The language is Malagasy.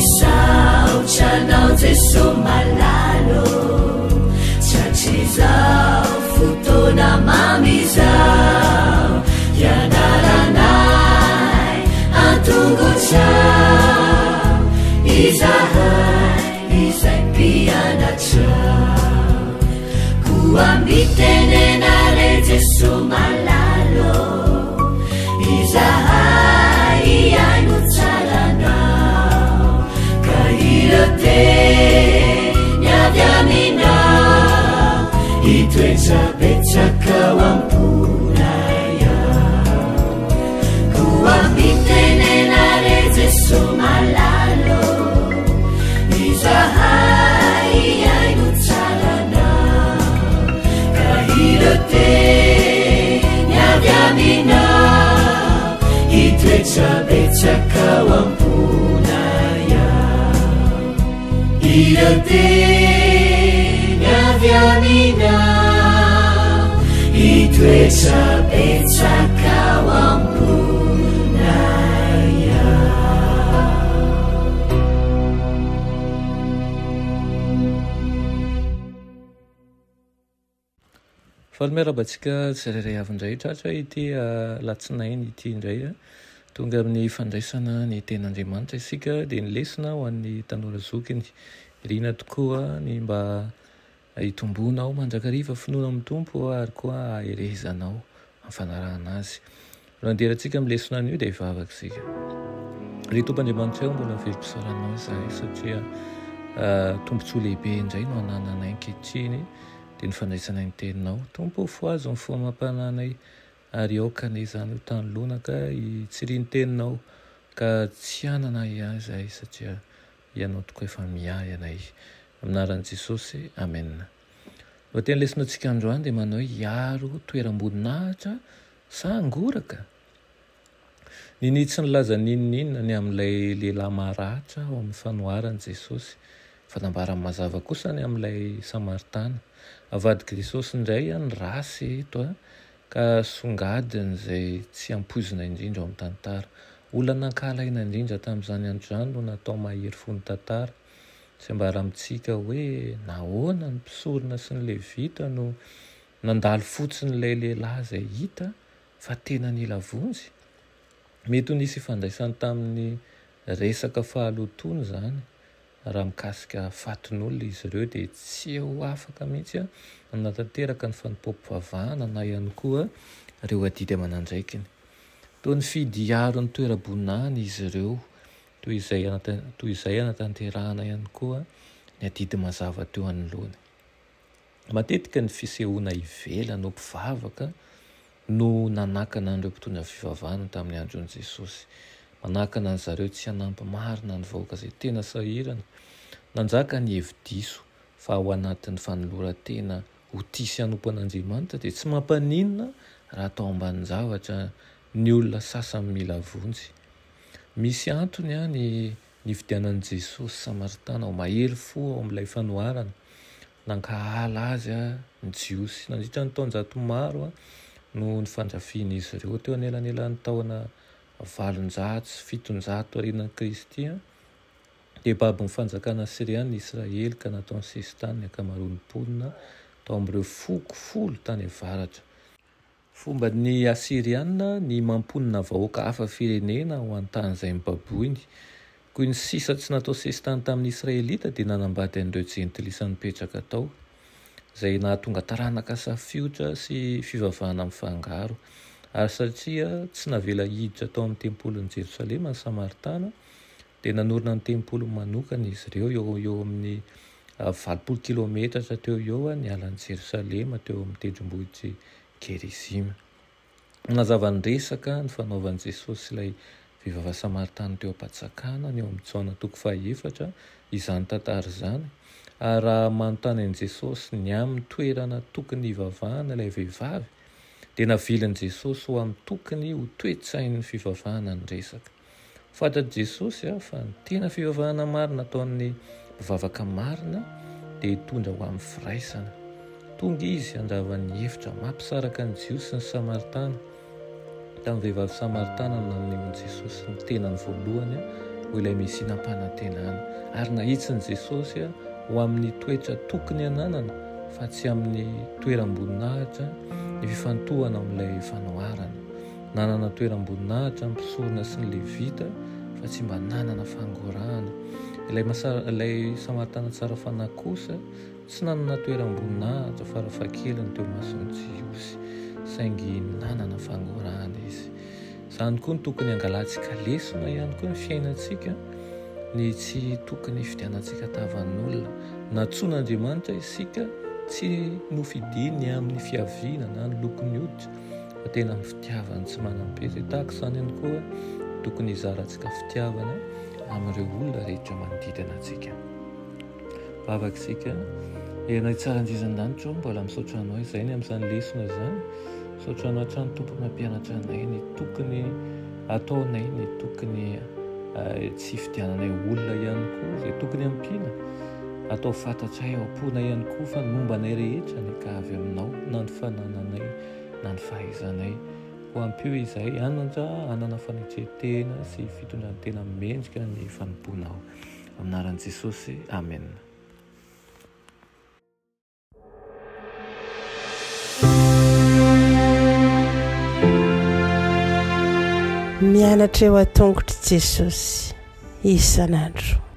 misaotranao Jesosy malalo satria zao fotoana mamizao ianaranay antongotrao izahay izay mpianatrao koa mitenenare Jesosy malalo izahay iaino tsaranao ka iroteny avy aminao itoetsabetsaka amponay ao koa mitenenare Jesosy malalo izahay iaino tsaranao ka iroteny avy aminao itoetsabetsaka amponay ao iroteny avy aminao itoetsabetsaka amponay ao. Faly miarabantsika tsirairay avy-indray tratra ity latsinainy ity indray tonga amin'ny fandraisana ny ten'Andriamanitra isika dia nilesina ho an'ny tanora zokiny irina tokoa ny mba hitombonao mandrakariva finoana amin'ny tompo ary koa aherezanao amin'ny fanarahana azy. Randerantsika amin'ny lesona an'io dia hivavaka isika. Ry Tompoandriamanitra eo mbola velom-pisaoranao izahay satria tombontsoa lehibe indray no anananay ankehitriny dia ny fandraisana ny teninao. Tompo foazo amin'ny foamam-pananay ary aokany izany ho tanolona ka hitsiriany teninao ka tsy anana izahay satria ianao tokoa efa miahy anay. Aminaran'i Jesosy, amen. Ny teny lesinantsika androany dia manao hiaro toeram-boninahitra sa angoraka. Ninitsy nilaza ninon'inona ny amin'ilay lehilahy maratra ao amin'ny fanoharan'i Jesosy. Fanambarany mazava kosa ny amin'ilay Samaritana. Avadika Jesosy indray ny rasy eto ka songadiny izay tsy ampoizina indrindra ao amin'ny tantara. Olana nankalaina indrindra tamin'izany andro izany no natao mahery fony tantara. Tsy ambara amintsika hoe nahoana ny mpisorona sy ny levita no nandalo fotsiny ilay lehilahy izay hita fa tena nila vonjy. Mety ho nisy ifandraisany tamin'ny resaka fahalotony izany. Raha mikasika fatin'olona izy ireo dia tsy ho afaka mihitsy nanatanteraka ny fanompoam-pivavahana na ihany koa ireo adidy aman'andraikiny. Toy ny fidy hiaro ny toeram-bonahana izy ireo toy izay anatanterahana ihany koa ny adidy mazava teo anoloany. Matetika ny fisehoana ivelana ho mpivavaka no nanakana an'ireo mpitondra fivavahana tamin'ny andron'i Jesosy. Manakana ny zareo tsy hanampy marina ny vahoaka izay tena sahirana. Nanjaka ny hevi-diso fa ao anatin'ny fanoloran-tena ho tisy hanompo an'Andriamanitra dia tsy mampaninona raha atao ambanin zavatra ny olona sasany mila vonjy. Misy antony ny nividianan'i Jesosy Samaritana ho mahery fo ao amin'ilay fanoharana. Nankahala azy ny jiosy nandritra ny taonjato maro no nifandrafian'izy ireo teo anelanelan'ny taona 800 sy 700 aorianan'i Kristy dia baby ny fanjakana Siriana Israely ka nataon'ny Sesitany ny akamaroan'ny mponina tao amin'ireo folo tany avaratra. Fomba ny Asiriana ny mamponina vahoaka hafa firenena ho an-tany izay mibaboiny. Koa ny sisa tsy natao Sesitany tamin'ny Israelita dia nanambady an'ireo jentilisa nipetraka tao izay nahatonga taranaka safiotra sy fivavahana mifangaro. Ary satria tsy navela hiditra tao amin'ny tempolin'i Jerosalema ny Samaritana dia nanorina ny tempolo manokana izy ireo eo amin'ny 20 kilometatra teo eo ny alan'i Jerosalema teo amin'ny tendrombohitry Gerizima. Nazava ny resaka ny fanaovan'i Jesosy ilay vehivavy Samaritana teo am-patsakana ny eo amin'ny taona 7 izany tantara izany. Ary raha manontany an'i Jesosy ny amin'ny toerana tokony hivavahana ilay vehivavy dia navilin'i Jesosy ho amin'ny tokony ho toe-tsain'ny fivavahana ny resaka. Fantatr' Jesosy fa ny tena fivavahana marina ataon'ny mpivavaka marina dia hitondra ho amin'ny firaisana. Tonga izy andravan'ny hevitra mampisaraka ny jiosy sy ny Samaritana. Tamin'ny vehivavy Samaritana no nanehoan'i Jesosy ny tenany voalohany ho ilay misinam-panantenana ary nahitsiny Jesosy ho amin'ny toetra tokony ananana fa tsy amin'ny toeram-boninahitra ny fifantohana amin'ilay fanoharana. Nanana toeram-boninahitra mpisorona sy ny levita fa tsy mba nanana fangorahana. Ilay Samaritana tsara fanahy kosa tsy nanana toeram-boninahitra farafahakeliny teo mason'ny Jiosy saingy nanana fangorahana izy. Izany koa ny tokony angalantsika lesona ihany koa ny fiainantsika, ny tsy tokony fidianantsika tavan'olona. Natsoan'Andriamanitra isika tsy nofidiny amin'ny fiaviana na ny lokony hoditra fa tena ny fitiavany tsy manam-pety. Tahaka izany ihany koa tokony hizarantsika fitiavana amin'ireo olona rehetra manodidina antsika. Vavaka isika enay tsara indrizan-danitra mbola misaotra anao izay ny amin'izany lesona izany. Misaotra anao hatrany tompony mampianatra anay ny tokony ataonay, ny tokony tsy fidiananay olona ihany koa izay tokony ampiana. Atao fantatray ao am-pona ihany koa fa ny momba anay rehetra ny ka avy aminao, na ny fanananay na ny fahaizanay. Ho ampio izay hanana fanetretena sy fitondrantena mendrika ny fanomponao. Amin'ny anaran'i Jesosy, amen. Mianatra eo an-tongotry Jesosy isan'andro.